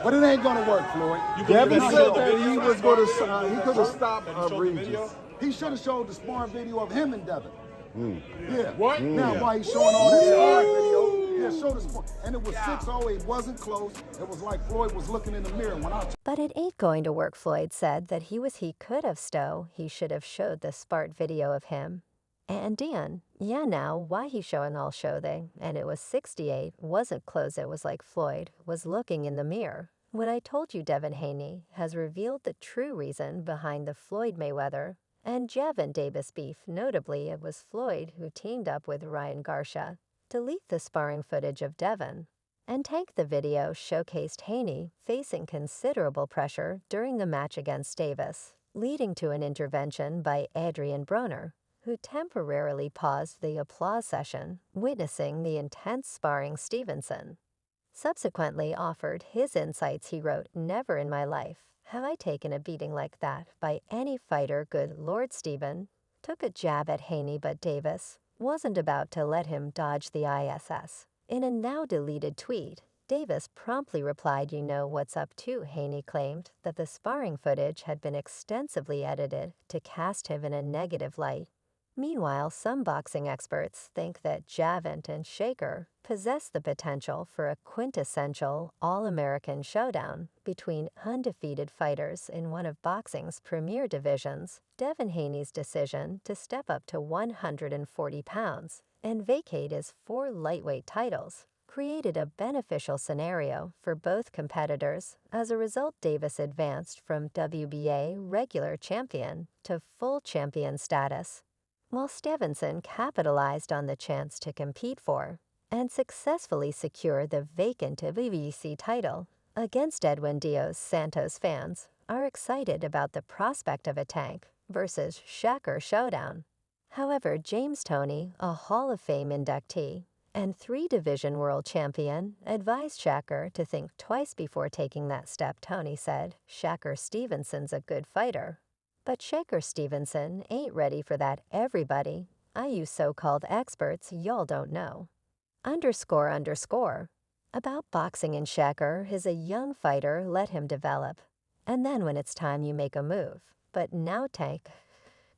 But it ain't gonna work, Floyd. Devin said that he was going to, he could have stopped Regis. He should have showed the sparring video of him and Devin. Yeah. What? Now, why he's showing all this sparring video? Yeah, show the sparring. And it was 6-0. It wasn't close. It was like Floyd was looking in the mirror when I. But it ain't going to work, Floyd said that he could have he should have showed the Spart video of him. And Dan, yeah, now, why he showing all show they, and it was 68, wasn't close, it was like Floyd was looking in the mirror. What I told you, Devin Haney, has revealed the true reason behind the Floyd Mayweather and Javon Davis beef. Notably, it was Floyd who teamed up with Ryan Garcia to leak the sparring footage of Devin. And Tank the video showcased Haney facing considerable pressure during the match against Davis, leading to an intervention by Adrian Broner, who temporarily paused the applause session, witnessing the intense sparring Stevenson. Subsequently offered his insights. He wrote, "Never in my life have I taken a beating like that by any fighter. Good Lord, Steven took a jab at Haney, but Davis wasn't about to let him dodge the ISS." In a now-deleted tweet, Davis promptly replied, "You know what's up too." Haney claimed that the sparring footage had been extensively edited to cast him in a negative light. Meanwhile, some boxing experts think that Javant and Shaker possess the potential for a quintessential all-American showdown between undefeated fighters in one of boxing's premier divisions. Devin Haney's decision to step up to 140 pounds and vacate his 4 lightweight titles created a beneficial scenario for both competitors. As a result, Davis advanced from WBA regular champion to full champion status, while Stevenson capitalized on the chance to compete for and successfully secure the vacant WBC title against Edwin Dios Santos. Fans are excited about the prospect of a Tank versus Shaker showdown. However, James Toney, a Hall of Fame inductee and 3-division world champion, advised Shaker to think twice before taking that step. Toney said, "Shaker Stevenson's a good fighter, but Shaker Stevenson ain't ready for that. Everybody, I use so-called experts y'all don't know. ___. About boxing in Shaker is a young fighter, let him develop. And then when it's time you make a move. But now Tank,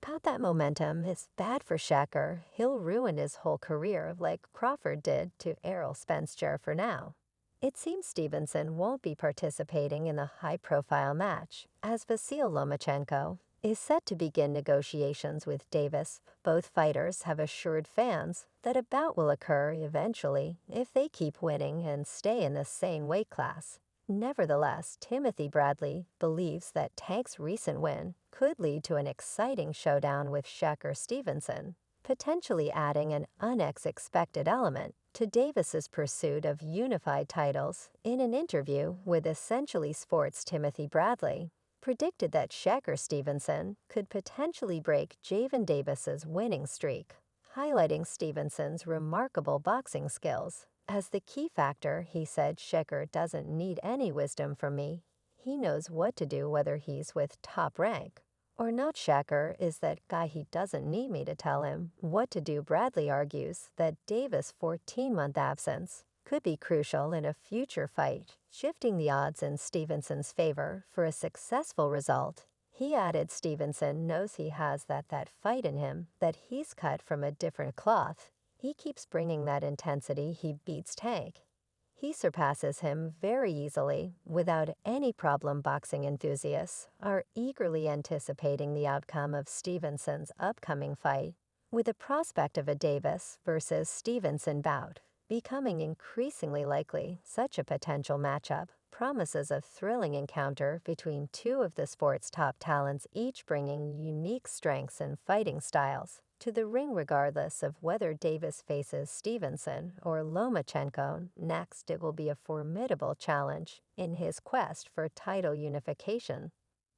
about that momentum is bad for Shaker. He'll ruin his whole career like Crawford did to Errol Spence Jr. for now." It seems Stevenson won't be participating in the high-profile match, as Vasyl Lomachenko is set to begin negotiations with Davis. Both fighters have assured fans that a bout will occur eventually if they keep winning and stay in the same weight class. Nevertheless, Timothy Bradley believes that Tank's recent win could lead to an exciting showdown with Shaker Stevenson, potentially adding an unexpected element to Davis's pursuit of unified titles. In an interview with Essentially Sports, Timothy Bradley predicted that Shaker Stevenson could potentially break Javon Davis's winning streak, highlighting Stevenson's remarkable boxing skills. As the key factor, he said, "Shaker doesn't need any wisdom from me. He knows what to do whether he's with Top Rank or not. Shaker is that guy. He doesn't need me to tell him what to do." Bradley argues that Davis' 14-month absence could be crucial in a future fight, shifting the odds in Stevenson's favor for a successful result. He added Stevenson knows he has that fight in him, that he's cut from a different cloth. He keeps bringing that intensity. He beats Tank. He surpasses him very easily, without any problem. Boxing enthusiasts are eagerly anticipating the outcome of Stevenson's upcoming fight, with the prospect of a Davis versus Stevenson bout becoming increasingly likely. Such a potential matchup promises a thrilling encounter between two of the sport's top talents, each bringing unique strengths and fighting styles to the ring. Regardless of whether Davis faces Stevenson or Lomachenko next, it will be a formidable challenge in his quest for title unification.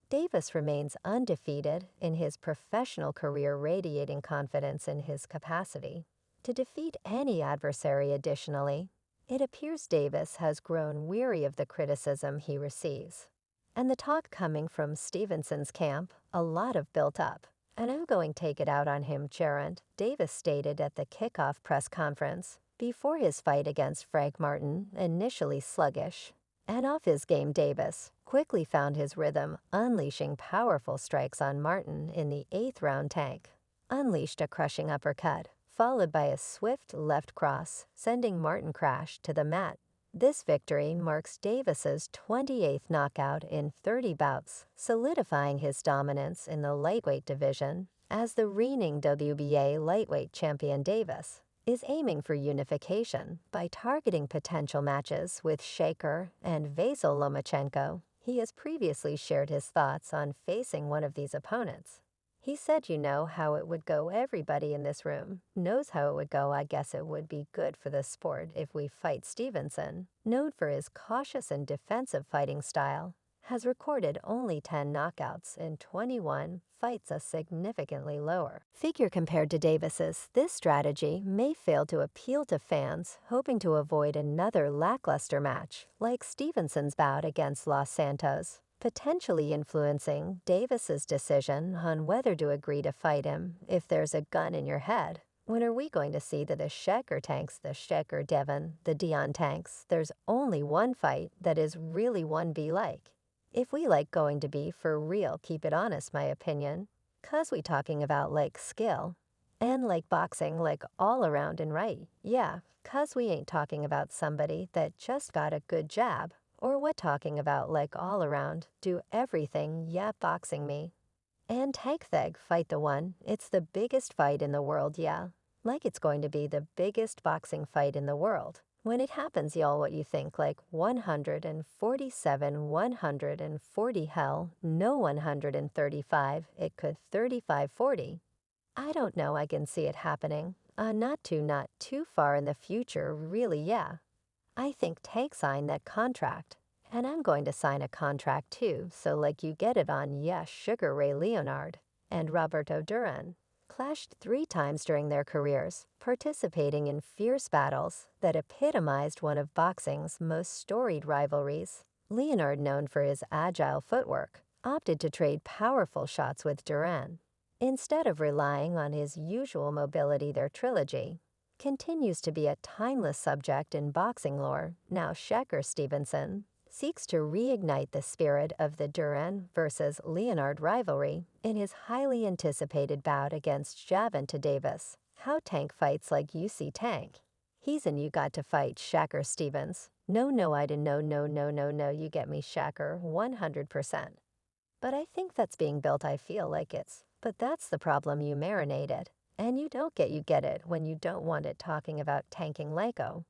Davis remains undefeated in his professional career, radiating confidence in his capacity to defeat any adversary. Additionally, it appears Davis has grown weary of the criticism he receives and the talk coming from Stevenson's camp. A lot of built up, and I'm going to take it out on him, Gervonta, Davis stated at the kickoff press conference before his fight against Frank Martin. Initially sluggish, And off his game, Davis quickly found his rhythm, unleashing powerful strikes on Martin in the 8th round. Tank unleashed a crushing uppercut, followed by a swift left cross, sending Martin crash to the mat. This victory marks Davis's 28th knockout in 30 bouts, solidifying his dominance in the lightweight division. As the reigning WBA lightweight champion, Davis is aiming for unification by targeting potential matches with Shaker and Vasyl Lomachenko. He has previously shared his thoughts on facing one of these opponents. He said, "You know how it would go. Everybody in this room knows how it would go. I guess it would be good for the sport if we fight Stevenson." Known for his cautious and defensive fighting style, has recorded only 10 knockouts in 21 fights, a significantly lower figure compared to Davis's. This strategy may fail to appeal to fans hoping to avoid another lackluster match like Stevenson's bout against Los Santos, potentially influencing Davis's decision on whether to agree to fight him. If there's a gun in your head, when are we going to see the Shaker tanks, the Shaker Devin, the Dion tanks? There's only one fight that is really 1B like. If we like going to be for real, keep it honest, my opinion. 'Cause we talking about like skill and like boxing, like all around and right. Yeah, 'cause we ain't talking about somebody that just got a good jab. Or what talking about like all around, do everything, yeah, boxing me. And Tank Theg fight the one, it's the biggest fight in the world, yeah. Like it's going to be the biggest boxing fight in the world. When it happens, y'all, what you think, like 147, 140, hell, no 135, it could 35-40. I don't know, I can see it happening. Not too far in the future, really, yeah. I think Tank signed that contract. And I'm going to sign a contract too, so like you get it on, yes. Sugar Ray Leonard and Roberto Duran clashed 3 times during their careers, participating in fierce battles that epitomized one of boxing's most storied rivalries. Leonard, known for his agile footwork, opted to trade powerful shots with Duran. Instead of relying on his usual mobility, their trilogy continues to be a timeless subject in boxing lore. Now Shaker Stevenson seeks to reignite the spirit of the Duran versus Leonard rivalry in his highly anticipated bout against Gervonta Davis. How Tank fights like you see Tank. He's and you got to fight Shaker Stevens. No, I didn't know, no, you get me, Shaker, 100%. But I think that's being built, I feel like it's. But that's the problem, you marinated. And you get it when you don't want it talking about tanking Leko.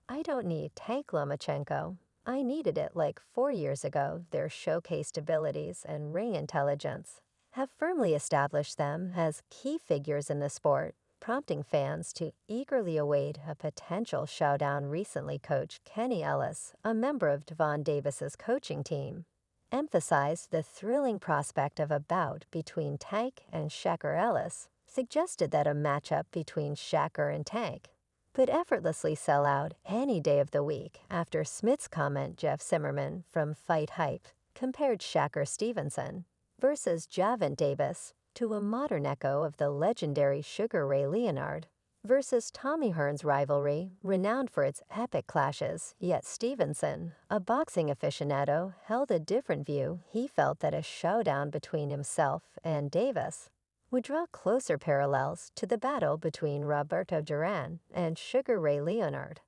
I don't need Tank Lomachenko. I needed it like 4 years ago. Their showcased abilities and ring intelligence have firmly established them as key figures in the sport, prompting fans to eagerly await a potential showdown. Recently, coach Kenny Ellis, a member of Devon Davis's coaching team, emphasized the thrilling prospect of a bout between Tank and Shaker. Ellis suggested that a matchup between Shaker and Tank could effortlessly sell out any day of the week. After Smith's comment, Jeff Zimmerman from Fight Hype compared Shaker Stevenson versus Gervonta Davis to a modern echo of the legendary Sugar Ray Leonard versus Tommy Hearns rivalry, renowned for its epic clashes. Yet Stevenson, a boxing aficionado, held a different view. He felt that a showdown between himself and Davis would draw closer parallels to the battle between Roberto Duran and Sugar Ray Leonard.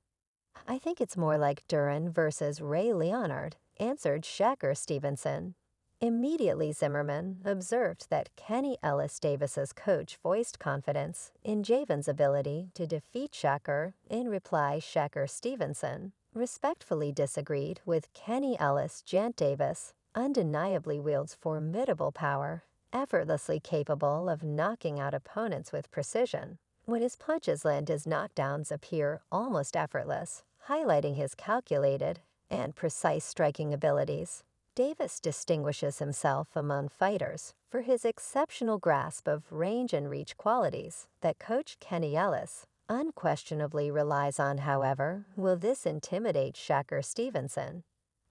"I think it's more like Duran versus Ray Leonard," answered Shaker Stevenson. Immediately, Zimmerman observed that Kenny Ellis Davis's coach voiced confidence in Javen's ability to defeat Shaker. In reply, Shaker Stevenson respectfully disagreed with Kenny Ellis. Jant Davis undeniably wields formidable power, effortlessly capable of knocking out opponents with precision. When his punches land, his knockdowns appear almost effortless, highlighting his calculated and precise striking abilities. Davis distinguishes himself among fighters for his exceptional grasp of range and reach, qualities that coach Kenny Ellis unquestionably relies on. However, will this intimidate Shaker Stevenson?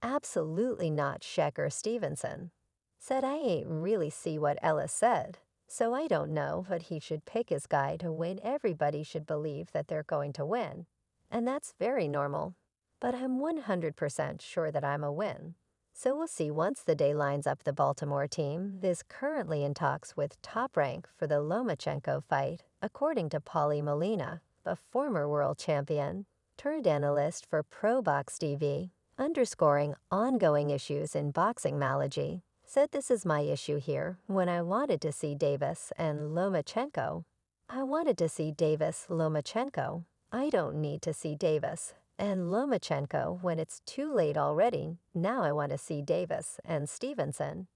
Absolutely not. Shaker Stevenson said, "I ain't really see what Ellis said, so I don't know, but he should pick his guy to win. Everybody should believe that they're going to win, and that's very normal. but I'm 100% sure that I'm a win. So we'll see once the day lines up. The Baltimore team is currently in talks with Top Rank for the Lomachenko fight, according to Paulie Molina, a former world champion, turned analyst for ProBox TV, underscoring ongoing issues in boxingmology, said this is my issue here. When I wanted to see Davis and Lomachenko, I wanted to see Davis Lomachenko. I don't need to see Davis and Lomachenko when it's too late already. Now I want to see Davis and Stevenson.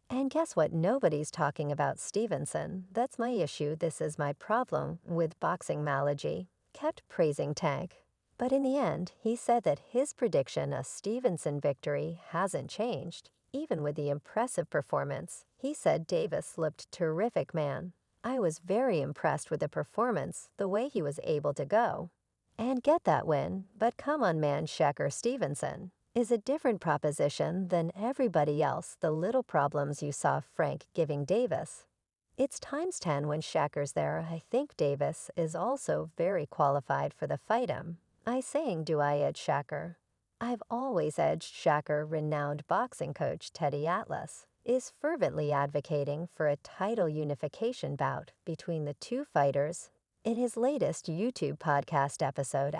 And guess what? Nobody's talking about Stevenson. That's my issue. This is my problem with boxingmology. Kept praising Tank. But in the end, he said that his prediction of Stevenson victory hasn't changed. Even with the impressive performance, he said Davis looked terrific, man. I was very impressed with the performance, the way he was able to go and get that win. But come on, man, Shakur Stevenson is a different proposition than everybody else. The little problems you saw Frank giving Davis, it's times 10 when Shakur's there. I think Davis is also very qualified for the fight. I saying, do I edge Shakur? I've always edged Shakur. Renowned boxing coach Teddy Atlas is fervently advocating for a title unification bout between the two fighters. In his latest YouTube podcast episode,